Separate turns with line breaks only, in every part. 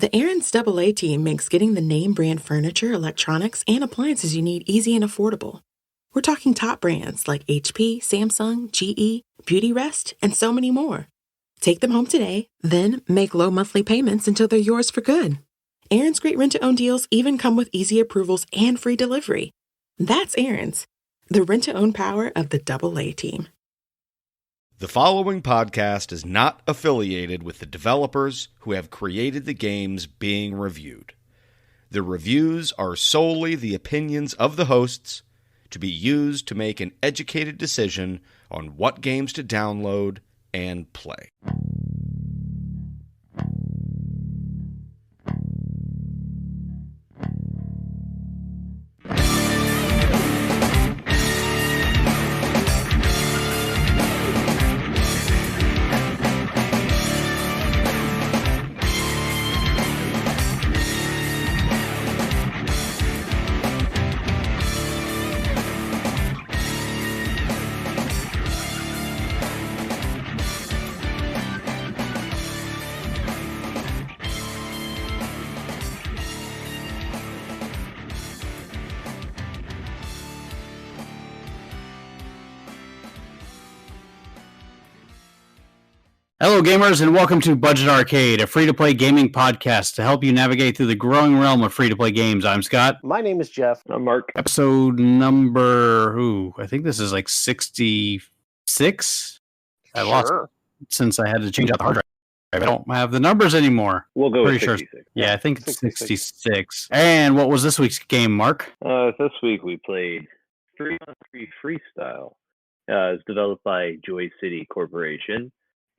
The Aaron's AA team makes getting the name brand furniture, electronics, and appliances you need easy and affordable. We're talking top brands like HP, Samsung, GE, Beautyrest, and so many more. Take them home today, then make low monthly payments until they're yours for good. Aaron's great rent-to-own deals even come with easy approvals and free delivery. That's Aaron's, the rent-to-own power of the AA team.
The following podcast is not affiliated with the developers who have created the games being reviewed. The reviews are solely the opinions of the hosts, to be used to make an educated decision on what games to download and play.
Hello, gamers, and welcome to Budget Arcade, a free-to-play gaming podcast to help you navigate through the growing realm of free-to-play games. I'm Scott.
My name is Jeff.
I'm Mark.
Episode number, I think this is like 66? I lost it since I had to change out the hard drive. I don't have the numbers anymore.
We'll go with 66.
Sure. Yeah, I think it's 66. And what was this week's game, Mark?
This week we played 3-on-3 Freestyle. It's developed by Joy City Corporation.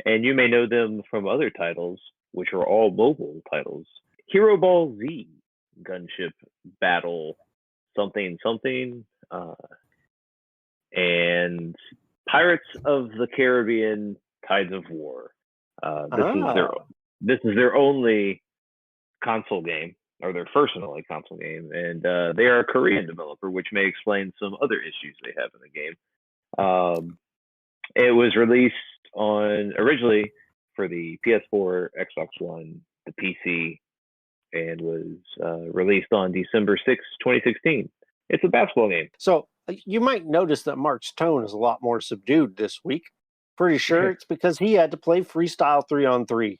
And you may know them from other titles, which are all mobile titles. Hero Ball Z, Gunship Battle, something, and Pirates of the Caribbean, Tides of War. This is their only console game, or their first and only console game, and they are a Korean developer, which may explain some other issues they have in the game. It was released originally for the PS4, Xbox One, the PC, and was released on December 6, 2016. It's a basketball game.
So you might notice that Mark's tone is a lot more subdued this week. Pretty sure it's because he had to play Freestyle 3-on-3.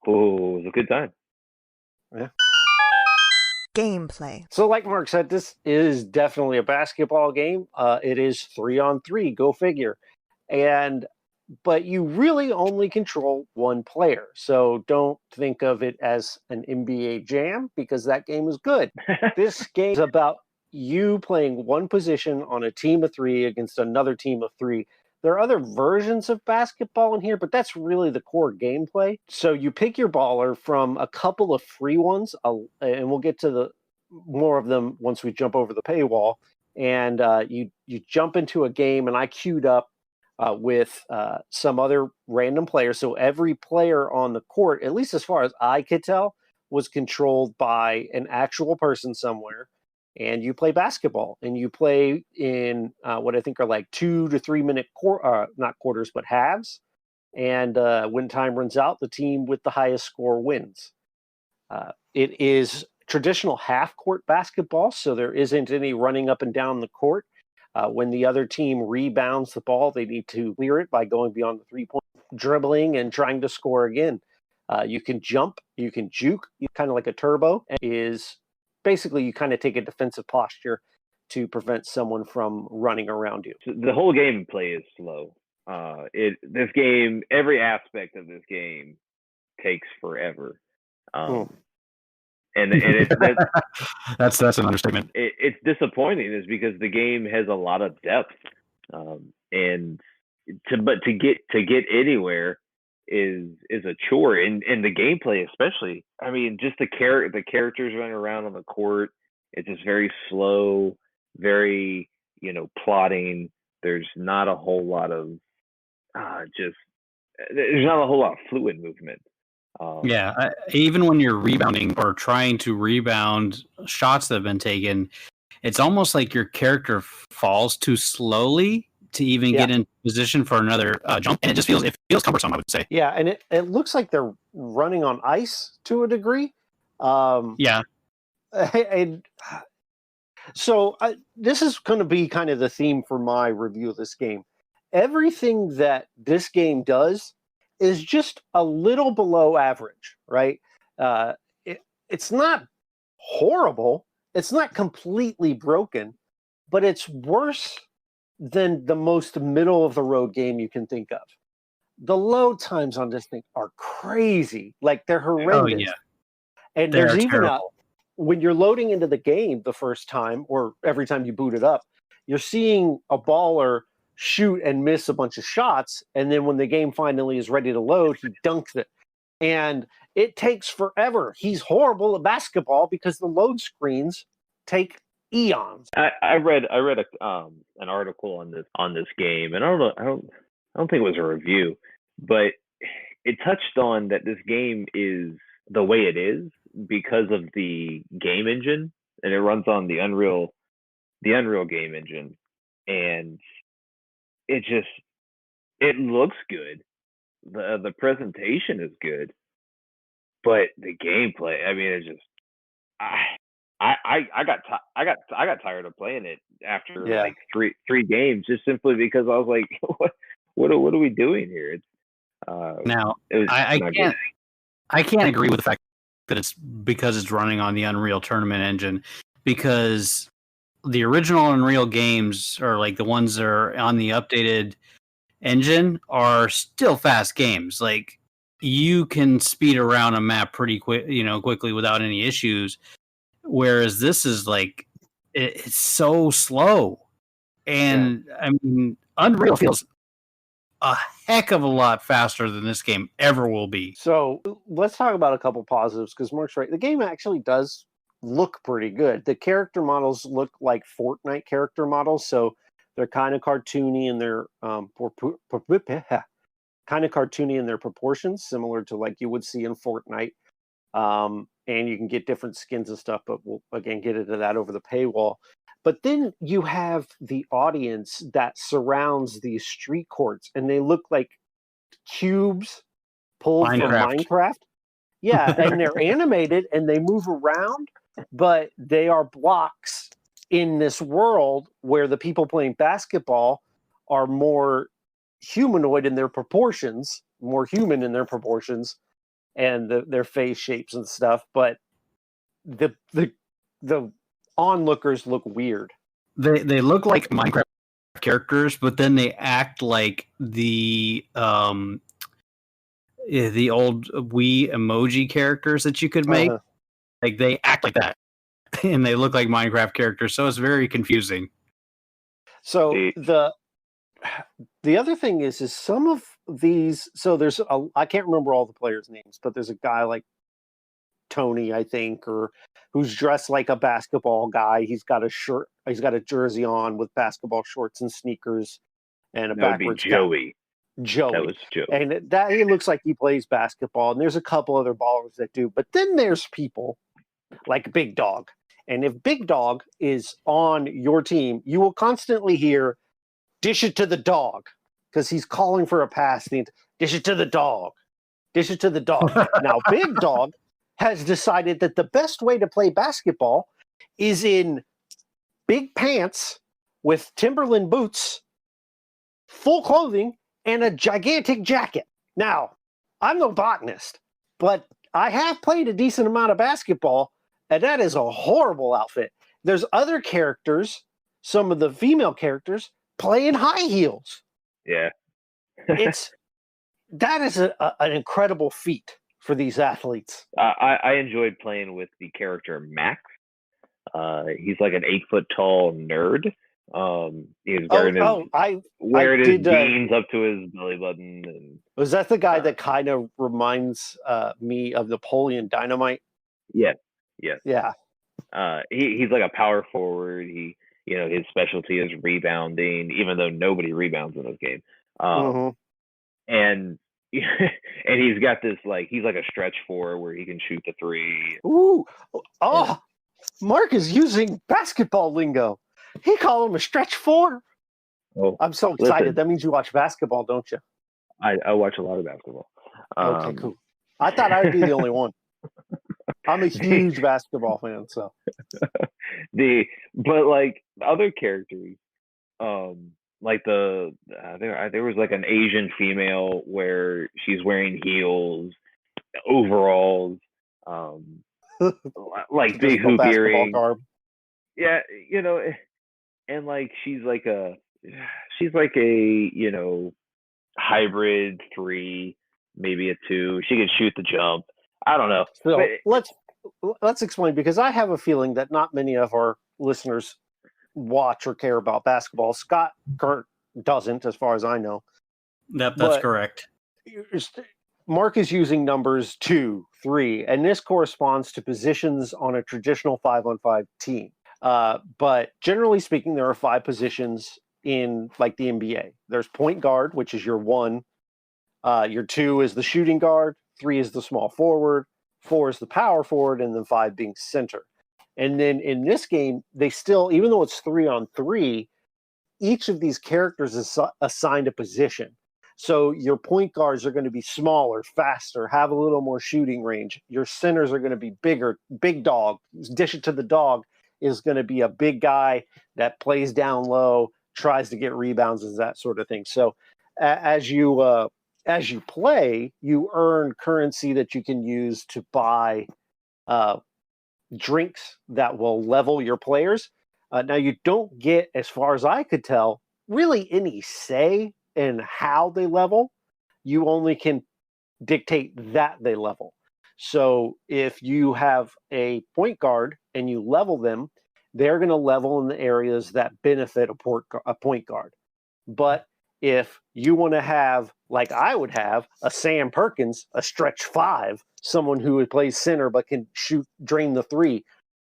Oh, it was a good time.
Yeah.
Gameplay.
So like Mark said, this is definitely a basketball game. It is 3-on-3, go figure. But you really only control one player. So don't think of it as an NBA Jam, because that game is good. This game is about you playing one position on a team of three against another team of three. There are other versions of basketball in here, but that's really the core gameplay. So you pick your baller from a couple of free ones, and we'll get to more of them once we jump over the paywall. And you jump into a game, and I queued up with some other random players. So every player on the court, at least as far as I could tell, was controlled by an actual person somewhere. And you play basketball, and you play in what I think are like 2 to 3 minute not quarters, but halves. And when time runs out, the team with the highest score wins. It is traditional half-court basketball, so there isn't any running up and down the court. When the other team rebounds the ball, they need to clear it by going beyond the three-point, dribbling and trying to score again. You can jump, you can juke, kind of like a turbo. Basically, you kind of take a defensive posture to prevent someone from running around you.
The whole gameplay is slow. This game, every aspect of this game takes forever. And it's
that's an understatement.
It's disappointing, is because the game has a lot of depth, and to get anywhere is a chore, and the gameplay especially. I mean, just the characters running around on the court, it's just very slow, very plotting. There's not a whole lot of fluid movement.
Even when you're rebounding or trying to rebound shots that have been taken, it's almost like your character falls too slowly to even get in position for another jump, and it feels cumbersome, I would say.
Yeah, and it looks like they're running on ice to a degree.
Yeah.
And so this is going to be kind of the theme for my review of this game. Everything that this game does is just a little below average, right? It's not horrible. It's not completely broken, but it's worse than the most middle of the road game you can think of. The load times on this thing are crazy. Like, they're horrendous.
Oh, yeah.
And
They're
there's even
terrible.
when you're loading into the game the first time, or every time you boot it up, you're seeing a baller shoot and miss a bunch of shots. And then when the game finally is ready to load, he dunks it. And it takes forever. He's horrible at basketball because the load screens take eons.
I read an article on this game, and I don't think it was a review, but it touched on that this game is the way it is because of the game engine, and it runs on the Unreal game engine, and it looks good. The presentation is good, but the gameplay, I mean, it's just I got tired of playing it after like three games, just simply because I was like, what are we doing here? It's
now I can't agree with the fact that it's because it's running on the Unreal Tournament engine, because the original Unreal games, or like the ones that are on the updated engine, are still fast games. Like, you can speed around a map pretty quickly without any issues. Whereas this is like, it's so slow. And I mean, Unreal feels a heck of a lot faster than this game ever will be.
So let's talk about a couple positives, because Mark's right. The game actually does look pretty good. The character models look like Fortnite character models, so they're kind of cartoony in their proportions, similar to like you would see in Fortnite. And you can get different skins and stuff, but we'll again get into that over the paywall. But then you have the audience that surrounds these street courts, and they look like cubes pulled from Minecraft. Yeah, and they're animated and they move around, but they are blocks in this world where the people playing basketball are more humanoid in their proportions, more human in their proportions, and their face shapes and stuff. But the onlookers look weird.
They look like Minecraft characters, but then they act like the old Wii emoji characters that you could make. Like, they act like that, and they look like Minecraft characters. So it's very confusing.
So the other thing is some of these. So I can't remember all the players' names, but there's a guy like Tony, I think, or who's dressed like a basketball guy. He's got a shirt. He's got a jersey on with basketball shorts and sneakers, and a backwards
Joey.
Joey.
That was Joey.
And that he looks like he plays basketball. And there's a couple other ballers that do. But then there's people like Big Dog. And if Big Dog is on your team, you will constantly hear, "Dish it to the dog," because he's calling for a pass. Dish it to the dog. Dish it to the dog. Now, Big Dog has decided that the best way to play basketball is in big pants with Timberland boots, full clothing, and a gigantic jacket. Now, I'm no botanist, but I have played a decent amount of basketball, and that is a horrible outfit. There's other characters, some of the female characters, play in high heels.
Yeah.
That is an incredible feat for these athletes.
I enjoyed playing with the character Max. He's like an 8 foot tall nerd. He's wearing his jeans up to his belly button. And
was that the guy that kind of reminds me of Napoleon Dynamite?
Yeah.
Yeah.
He's like a power forward. His specialty is rebounding, even though nobody rebounds in this game. And he's got this, like, he's like a stretch four where he can shoot the three.
Ooh. Oh, Mark is using basketball lingo. He called him a stretch four.
Oh,
I'm so excited.
listen,
That means you watch basketball, don't you?
I watch a lot of basketball.
Okay, cool. I thought I would be the only one. I'm a huge basketball fan, so
but like other characters, like there was like an Asian female where she's wearing heels, overalls, um, like big
traditional
hoop
basketball
earrings.
garb.
Yeah, and like she's like a hybrid 3, maybe a 2. She could shoot the jump. I don't know, but
So let's explain, because I have a feeling that not many of our listeners watch or care about basketball. Scott Kurt doesn't, as far as I know.
That's correct.
Mark is using numbers 2, 3, and this corresponds to positions on a traditional 5-on-5 team. But generally speaking, there are 5 positions in like the NBA. There's point guard, which is your 1. Your 2 is the shooting guard. 3 is the small forward. 4 is the power forward, and then 5 being center. And then in this game, they still, even though it's 3-on-3, each of these characters is assigned a position. So your point guards are going to be smaller, faster, have a little more shooting range. Your centers are going to be bigger, big dog. Dish it to the dog is going to be a big guy that plays down low, tries to get rebounds, and that sort of thing. So as you play, you earn currency that you can use to buy drinks that will level your players. Now, you don't get, as far as I could tell, really any say in how they level. You only can dictate that they level. So if you have a point guard and you level them, they're going to level in the areas that benefit a point guard. But if you want to have, like I would have, a Sam Perkins, a stretch 5, someone who plays center but can drain the 3,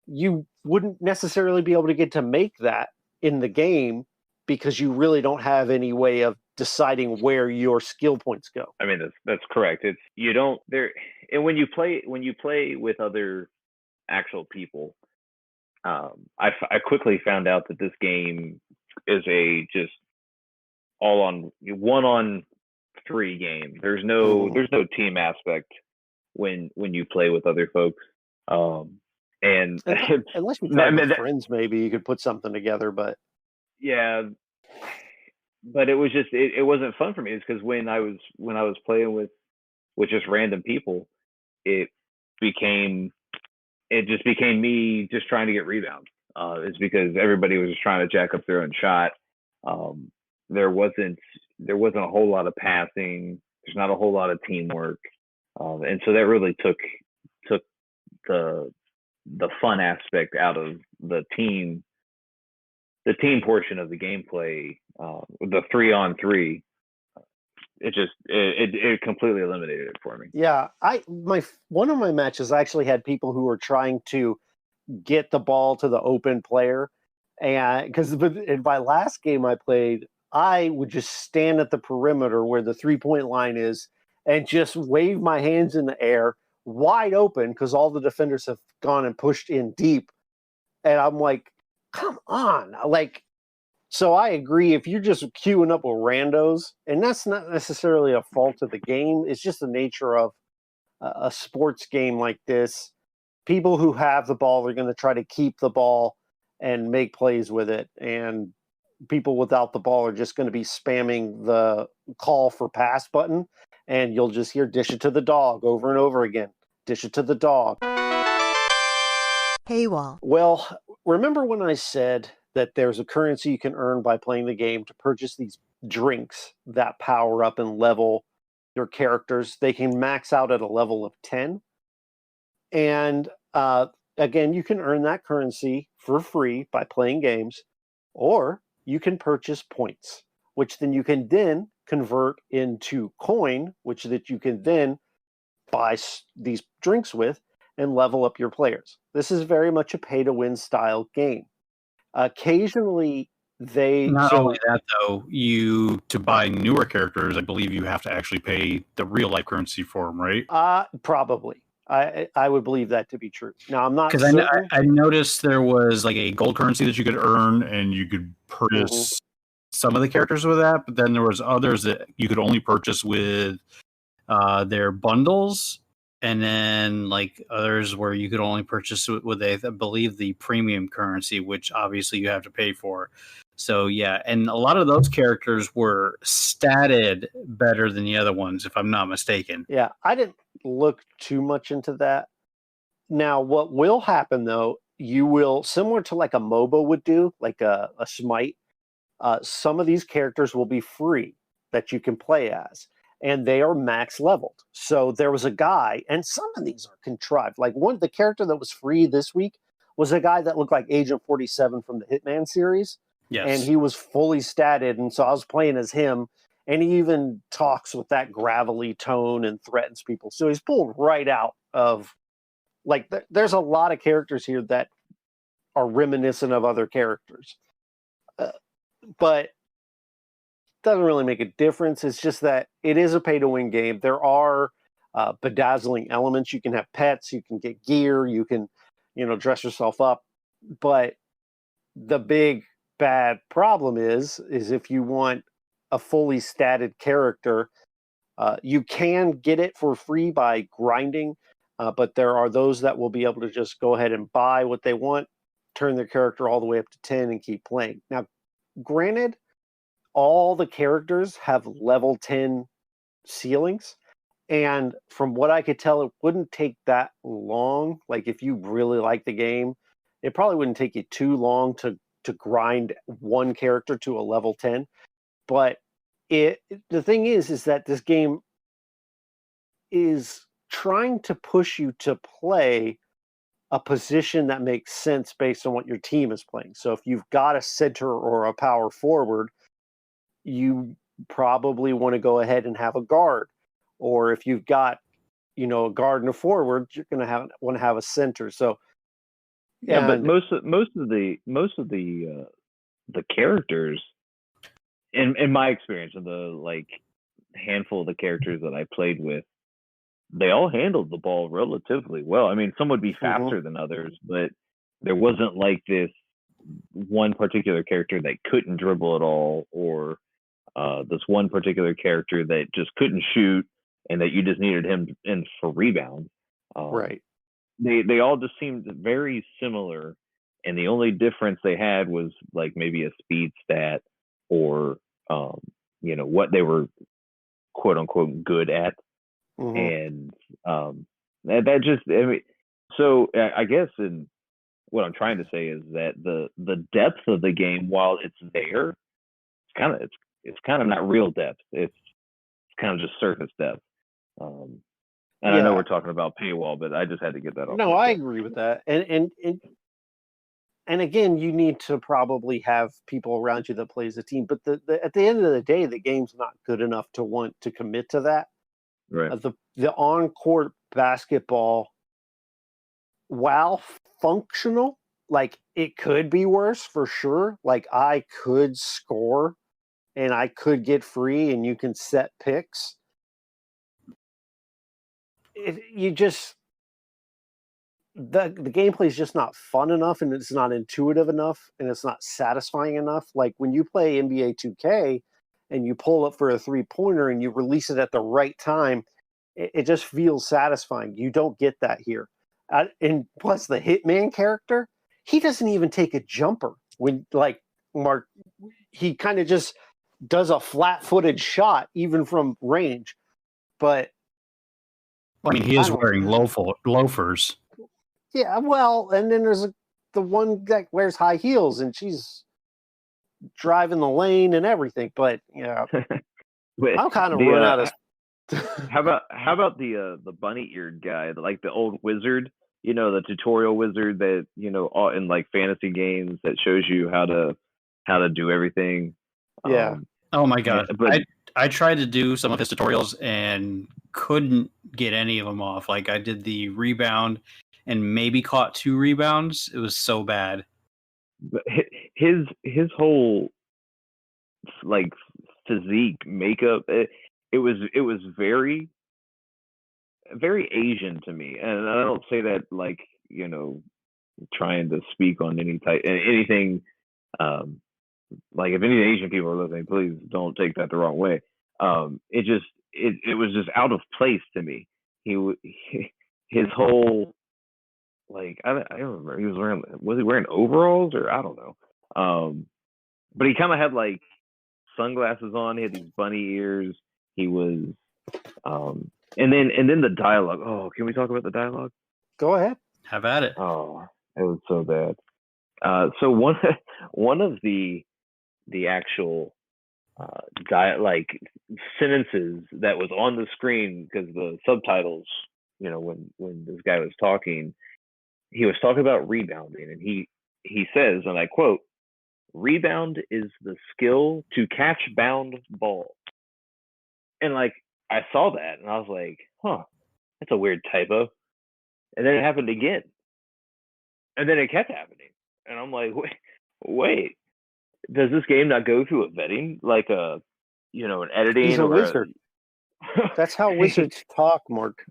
you wouldn't necessarily be able to get to make that in the game, because you really don't have any way of deciding where your skill points go.
I mean, that's correct. It's you don't there, and when you play with other actual people, I quickly found out that this game is a just all on 1-on-3 game. There's no team aspect when you play with other folks. And
unless you try with friends, maybe you could put something together. But
yeah, but it was just it wasn't fun for me. It's because when I was playing with just random people, it just became me just trying to get rebounds. It's because everybody was just trying to jack up their own shot. There wasn't a whole lot of passing. There's not a whole lot of teamwork, and so that really took the fun aspect out of the team portion of the gameplay. The 3-on-3, it completely eliminated it for me.
Yeah, one of my matches actually had people who were trying to get the ball to the open player, and because in my last game I played, I would just stand at the perimeter where the 3-point line is and just wave my hands in the air wide open, because all the defenders have gone and pushed in deep, and I'm like, come on, like. So I agree, if you're just queuing up with randos, and that's not necessarily a fault of the game, it's just the nature of a sports game like this. People who have the ball are going to try to keep the ball and make plays with it, and people without the ball are just going to be spamming the call for pass button, and you'll just hear dish it to the dog over and over again. Dish it to the dog.
Paywall.
Well, remember when I said that there's a currency you can earn by playing the game to purchase these drinks that power up and level your characters? They can max out at a level of 10. And again, you can earn that currency for free by playing games, or you can purchase points, which then you can then convert into coin, which that you can then buy these drinks with and level up your players. This is very much a pay-to-win style game. Occasionally,
not only that though, to buy newer characters, I believe you have to actually pay the real life currency for them, right?
Probably. I would believe that to be true. Now, I'm not,
because I noticed there was like a gold currency that you could earn, and you could purchase some of the characters with that, but then there was others that you could only purchase with their bundles, and then like others where you could only purchase with I believe the premium currency, which obviously you have to pay for. So yeah, and a lot of those characters were statted better than the other ones, if I'm not mistaken.
Yeah, I didn't look too much into that. Now, what will happen though, you will, similar to like a MOBA would do, like a Smite, some of these characters will be free that you can play as, and they are max leveled. So there was a guy, and some of these are contrived. Like the character that was free this week was a guy that looked like Agent 47 from the Hitman series.
Yes.
And he was fully statted, and so I was playing as him, and he even talks with that gravelly tone and threatens people. So he's pulled right out of, like, there's a lot of characters here that are reminiscent of other characters. But doesn't really make a difference. It's just that it is a pay-to-win game. There are bedazzling elements. You can have pets, you can get gear, you can, dress yourself up. But the big bad problem is if you want a fully statted character, you can get it for free by grinding, but there are those that will be able to just go ahead and buy what they want, turn their character all the way up to 10 and keep playing. Now, granted, all the characters have level 10 ceilings, and from what I could tell, it wouldn't take that long. Like, if you really like the game, it probably wouldn't take you too long to grind one character to a level 10. But the thing is that this game is trying to push you to play a position that makes sense based on what your team is playing. So if you've got a center or a power forward, you probably want to go ahead and have a guard. Or if you've got, a guard and a forward, you're going to want to have a center. So
yeah, but most of the characters, in my experience, of the handful of the characters that I played with, they all handled the ball relatively well. I mean, some would be faster than others, but there wasn't like this one particular character that couldn't dribble at all, or this one particular character that just couldn't shoot and that you just needed him in for rebound.
Right.
They all just seemed very similar, and the only difference they had was like maybe a speed stat or what they were quote unquote good at. And that just, I mean, so I guess what I'm trying to say is that the depth of the game, while it's there, it's kind of not real depth. It's kind of just surface depth. And I know we're talking about paywall, but I just had to get that off.
No, I agree with that. And again, you need to probably have people around you that play as a team. But at the end of the day, the game's not good enough to want to commit to that.
Right.
The on-court basketball, while functional, like, it could be worse for sure. Like, I could score and I could get free and you can set picks. The gameplay is just not fun enough, and it's not intuitive enough, and it's not satisfying enough. Like, when you play NBA 2K and you pull up for a 3-pointer and you release it at the right time, it just feels satisfying. You don't get that here. And plus, the Hitman character, he doesn't even take a jumper. When, like, Mark, he kind of just does a flat-footed shot, even from range. But
I mean, he is wearing loafers.
Yeah, well, and then there's the one that wears high heels, and she's driving the lane and everything. But I'm kind of run out of.
How about the bunny-eared guy, like the old wizard? The tutorial wizard that in like fantasy games that shows you how to do everything.
Yeah.
Oh my god! I tried to do some of his tutorials and couldn't get any of them off. Like, I did the rebound and maybe caught 2 rebounds. It was so bad.
But his whole like physique, makeup, it was very, very Asian to me. And I don't say that like trying to speak on anything like if any Asian people are listening, please don't take that the wrong way. It was just out of place to me. His whole, like, I don't remember, was he wearing overalls, or I don't know. But he kind of had like sunglasses on. He had these bunny ears. He was, and then the dialogue. Oh, can we talk about the dialogue?
Go ahead.
Have at it.
Oh, it was so bad. So one of the actual like sentences that was on the screen, because the subtitles, when this guy was talking, he was talking about rebounding, and he says, and I quote, "Rebound is the skill to catch bound ball." And like, I saw that and I was like, huh, that's a weird typo. And then it happened again. And then it kept happening. And I'm like, wait, does this game not go through a vetting, like an editing?
He's a wizard. That's how wizards talk, Mark.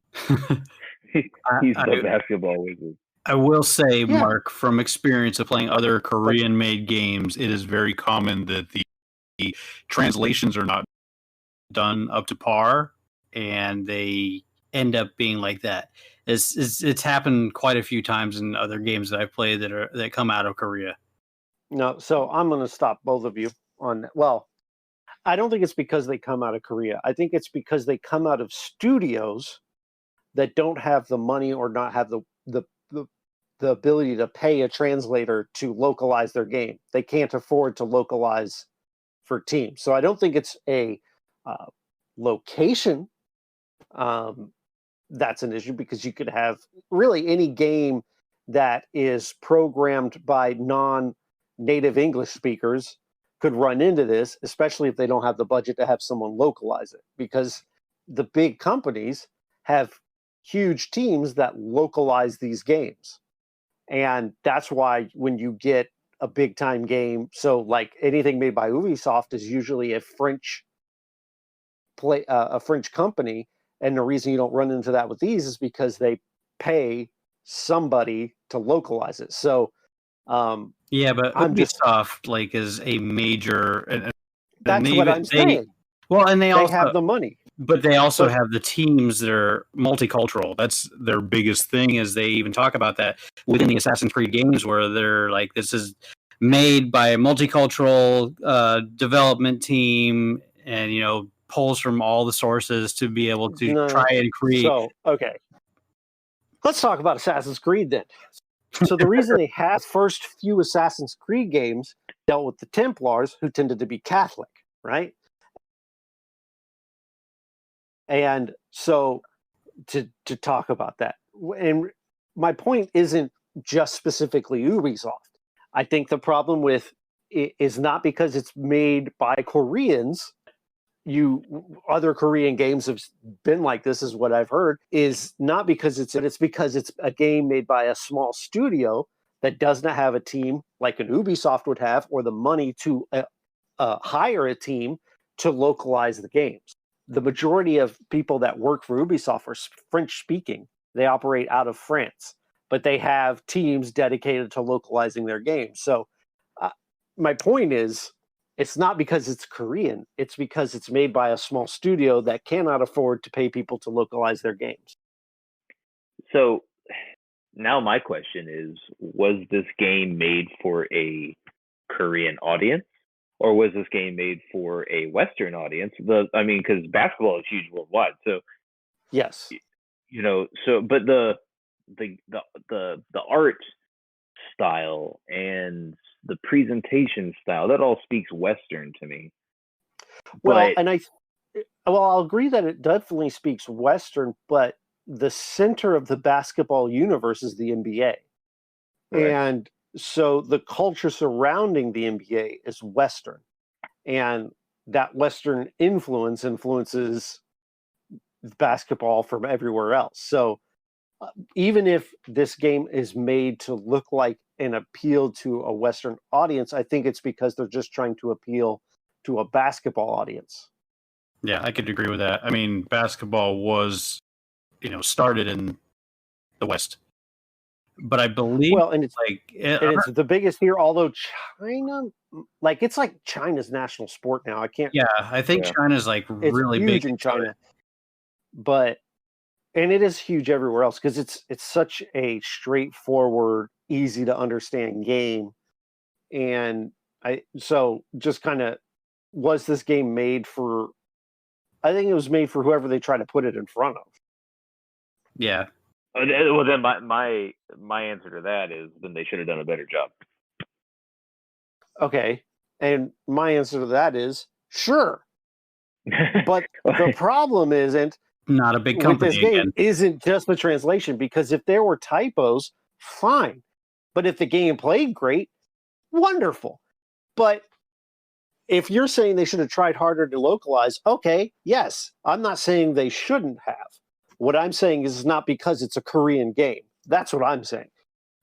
He's the basketball wizard.
I will say, Mark, from experience of playing other Korean-made games, it is very common that the translations are not done up to par, and they end up being like that. It's happened quite a few times in other games that I've played that come out of Korea.
No, so I'm going to stop both of you on that. Well, I don't think it's because they come out of Korea. I think it's because they come out of studios that don't have the money or not have the ability to pay a translator to localize their game. They can't afford to localize for teams. So I don't think it's a location that's an issue, because you could have really any game that is programmed by non-native English speakers could run into this, especially if they don't have the budget to have someone localize it, because the big companies have huge teams that localize these games. And that's why when you get a big time game, so like anything made by Ubisoft is usually a French company, and the reason you don't run into that with these is because they pay somebody to localize it. So
yeah, but Ubisoft is a major.
That's what I'm saying.
Well, and they also
have the money,
but they also have the teams that are multicultural. That's their biggest thing. Is they even talk about that within the Assassin's Creed games, where they're like, this is made by a multicultural development team, and pulls from all the sources to be able to try and create.
So, okay, let's talk about Assassin's Creed then. So the reason they had first few Assassin's Creed games dealt with the Templars, who tended to be Catholic, right? And so to talk about that, and my point isn't just specifically Ubisoft. I think the problem with it is not because it's made by Koreans. Other Korean games have been like this, is what I've heard, is not because it's because it's a game made by a small studio that does not have a team like an Ubisoft would have, or the money to hire a team to localize the games. The majority of people that work for Ubisoft are French speaking. They operate out of France, but they have teams dedicated to localizing their games. So my point is, it's not because it's Korean. It's because it's made by a small studio that cannot afford to pay people to localize their games.
So now my question is, was this game made for a Korean audience, or was this game made for a Western audience? Because basketball is huge worldwide. So
yes,
but the art style and the presentation style, that all speaks Western to me.
Well, I'll agree that it definitely speaks Western, but the center of the basketball universe is the NBA. Right. And so the culture surrounding the NBA is Western, and that Western influences basketball from everywhere else. So even if this game is made to look like an appeal to a Western audience, I think it's because they're just trying to appeal to a basketball audience.
Yeah, I could agree with that. I mean, basketball was, started in the West. but I believe
and it's the biggest here. Although China, it's like China's national sport now. I can't.
Yeah, I think China's like really
huge
big
in China, and it is huge everywhere else because it's such a straightforward, easy to understand game. And just kind of, was this game made for? I think it was made for whoever they try to put it in front of.
Yeah.
Well, then my answer to that is then they should have done a better job.
Okay, and my answer to that is sure, but the problem isn't
not a big company.
With this game isn't just the translation, because if there were typos, fine, but if the game played great, wonderful. But if you're saying they should have tried harder to localize, okay, yes, I'm not saying they shouldn't have. What I'm saying is not because it's a Korean game. That's what I'm saying.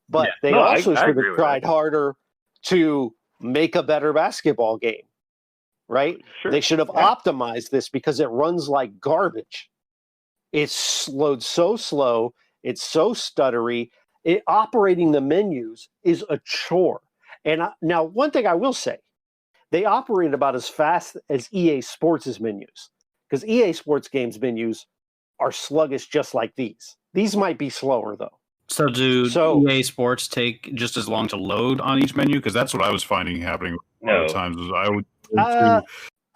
But they also should have tried harder to make a better basketball game, right?
Sure.
They should have optimized this because it runs like garbage. It's loads so slow. It's so stuttery. Operating the menus is a chore. And now, one thing I will say, they operate about as fast as EA Sports' menus, because EA Sports games menus are sluggish just like these. These might be slower, though.
So EA Sports take just as long to load on each menu? Because that's what I was finding happening a lot of times. Was I would go to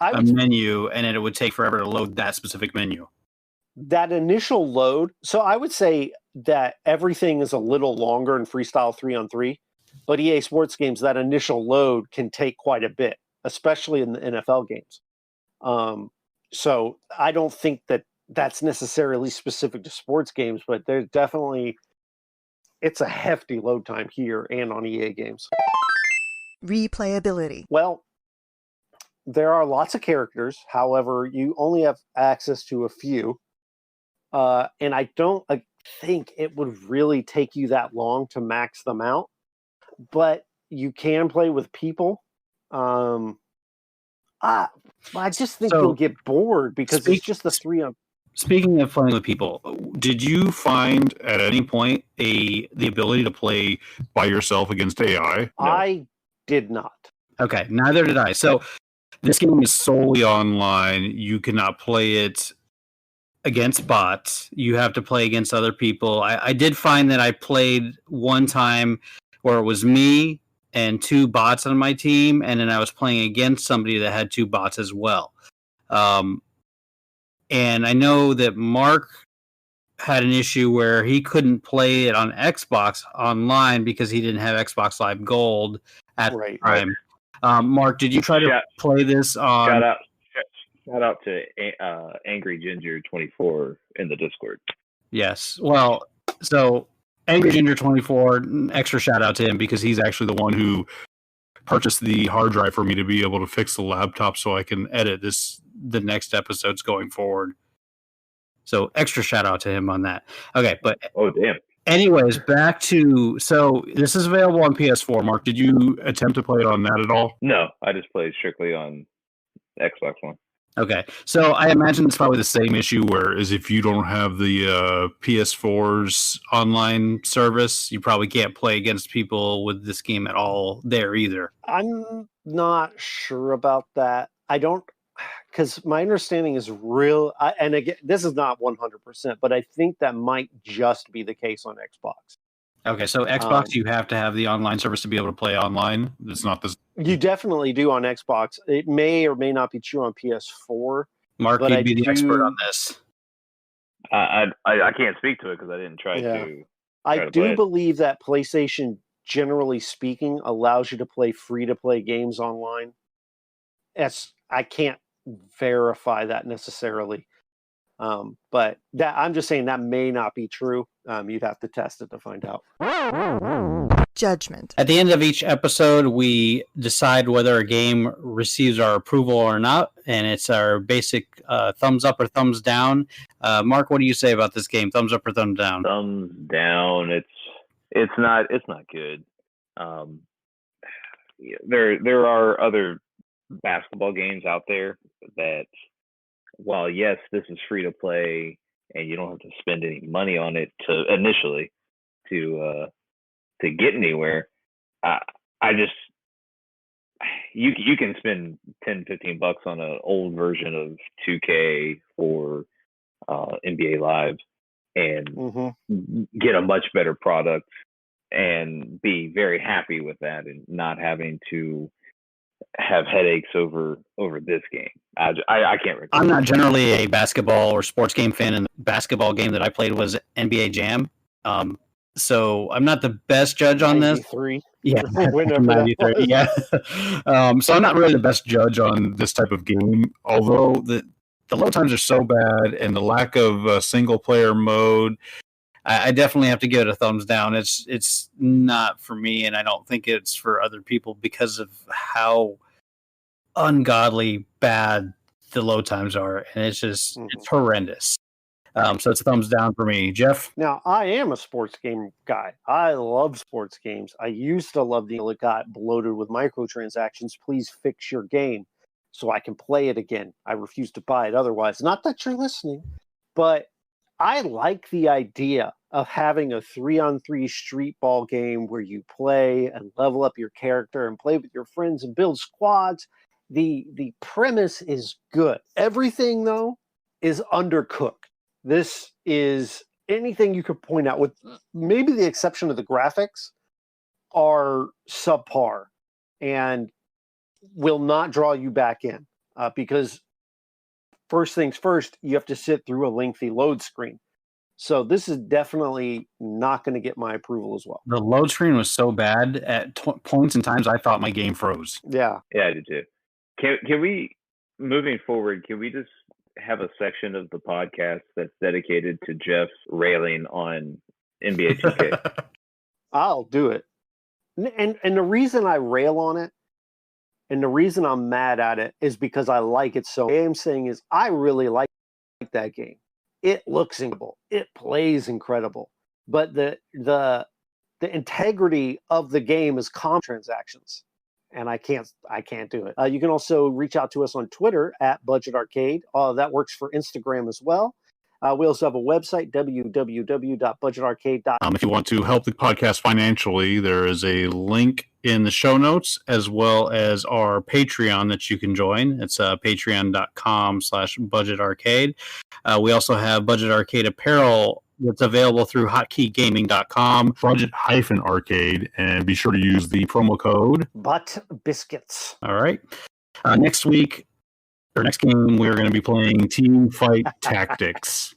a menu, and it would take forever to load that specific menu.
That initial load, so I would say that everything is a little longer in Freestyle 3-on-3, but EA Sports games, that initial load can take quite a bit, especially in the NFL games. So I don't think that that's necessarily specific to sports games, but there's definitely, it's a hefty load time here and on EA games.
Replayability.
Well, there are lots of characters. However, you only have access to a few. And I don't think it would really take you that long to max them out, but you can play with people. I just think you'll get bored because it's just the 3-on.
Speaking of playing with people, did you find at any point the ability to play by yourself against AI?
No. I did not.
Okay, neither did I. So this game is solely online. You cannot play it against bots. You have to play against other people. I did find that I played one time where it was me and 2 bots on my team, and then I was playing against somebody that had 2 bots as well. And I know that Mark had an issue where he couldn't play it on Xbox online because he didn't have Xbox Live Gold at the time. Mark, did you try to play this on...
Shout out to Angry Ginger 24 in the Discord.
Yes. Well, so Angry Ginger 24, extra shout out to him because he's actually the one who purchased the hard drive for me to be able to fix the laptop so I can edit the next episodes going forward. So extra shout out to him on that. Okay, but
damn.
Anyways, back to, so this is available on PS4. Mark, did you attempt to play it on that at all?
No, I just played strictly on Xbox One.
Okay, so I imagine it's probably the same issue, whereas if you don't have the PS4's online service, you probably can't play against people with this game at all there either.
I'm not sure about that. I don't, because my understanding is and again, this is not 100%, but I think that might just be the case on Xbox.
Okay, so Xbox, you have to have the online service to be able to play online. It's not this.
You definitely do on Xbox. It may or may not be true on PS4.
Mark, you'd be the expert on this.
I can't speak to it because I didn't try to.
I do believe that PlayStation, generally speaking, allows you to play free-to-play games online. I can't verify that necessarily. But I'm just saying that may not be true. You'd have to test it to find out.
Judgment.
At the end of each episode, we decide whether a game receives our approval or not, and it's our basic thumbs up or thumbs down. Mark, what do you say about this game? Thumbs up or thumbs down?
Thumbs down. It's not good. There are other basketball games out there that, while yes, this is free to play and you don't have to spend any money on it initially to to get anywhere. I just you can spend $10-15 on an old version of 2K or NBA Live and get a much better product and be very happy with that and not having to have headaches over this game. I can't recommend.
I'm not generally a basketball or sports game fan, and the basketball game that I played was NBA Jam. So I'm not the best judge on this.
93.
Yeah,
93.
Yeah. So I'm not really the best judge on this type of game, although the load times are so bad and the lack of single player mode, I definitely have to give it a thumbs down. It's not for me, and I don't think it's for other people because of how ungodly bad the load times are, and it's just it's horrendous. So it's a thumbs down for me. Jeff?
Now, I am a sports game guy. I love sports games. I used to love it got bloated with microtransactions. Please fix your game so I can play it again. I refuse to buy it otherwise. Not that you're listening, but I like the idea of having a 3-on-3 street ball game where you play and level up your character and play with your friends and build squads. The premise is good. Everything, though, is undercooked. This is anything you could point out, with maybe the exception of the graphics, are subpar and will not draw you back in because first things first, you have to sit through a lengthy load screen. So this is definitely not going to get my approval as well.
The load screen was so bad at points and times I thought my game froze.
Yeah,
I did too. Can we, moving forward, can we just have a section of the podcast that's dedicated to Jeff's railing on NBA 2K?
I'll do it. And the reason I rail on it and the reason I'm mad at it is because I like it so. What I'm saying is I really like that game. It looks incredible. It plays incredible. But the integrity of the game is transactions. And I can't do it. You can also reach out to us on Twitter at Budget Arcade. That works for Instagram as well. We also have a website, www.budgetarcade.com.
If you want to help the podcast financially, there is a link in the show notes, as well as our Patreon that you can join. It's patreon.com/budgetarcade. We also have Budget Arcade apparel that's available through hotkeygaming.com, budget-arcade, and be sure to use the promo code
Butt Biscuits.
All right. Next week, or next game, we're going to be playing Team Fight Tactics.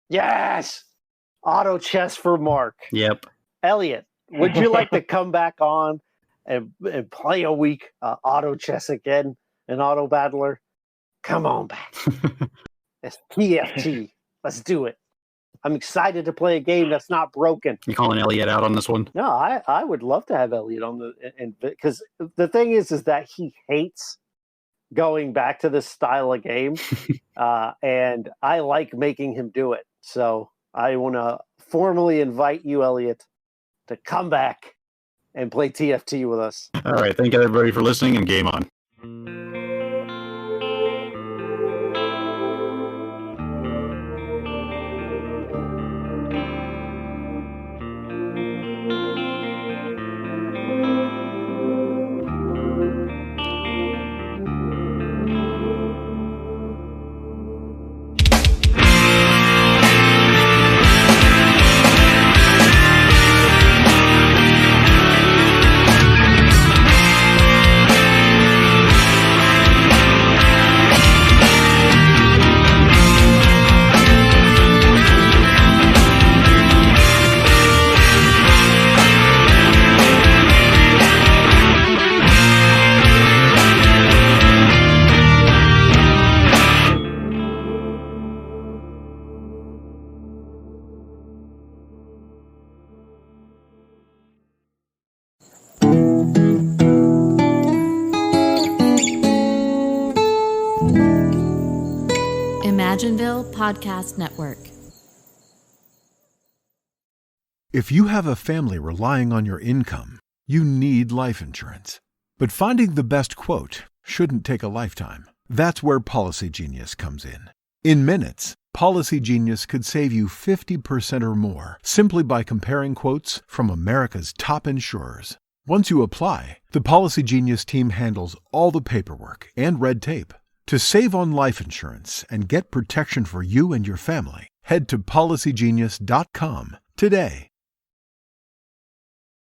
Yes! Auto chess for Mark.
Yep.
Elliot, would you like to come back on and play a week auto chess again, an auto battler? Come on back. It's TFT. Let's do it. I'm excited to play a game that's not broken.
You calling Elliot out on this one?
No, I would love to have Elliot on because the thing is that he hates going back to this style of game, and I like making him do it. So I want to formally invite you, Elliot, to come back and play TFT with us.
All right, thank you everybody for listening, and game on.
Imagineville Podcast Network.
If you have a family relying on your income, you need life insurance. But finding the best quote shouldn't take a lifetime. That's where Policy Genius comes in. In minutes, Policy Genius could save you 50% or more simply by comparing quotes from America's top insurers. Once you apply, the Policy Genius team handles all the paperwork and red tape. To save on life insurance and get protection for you and your family, head to policygenius.com today.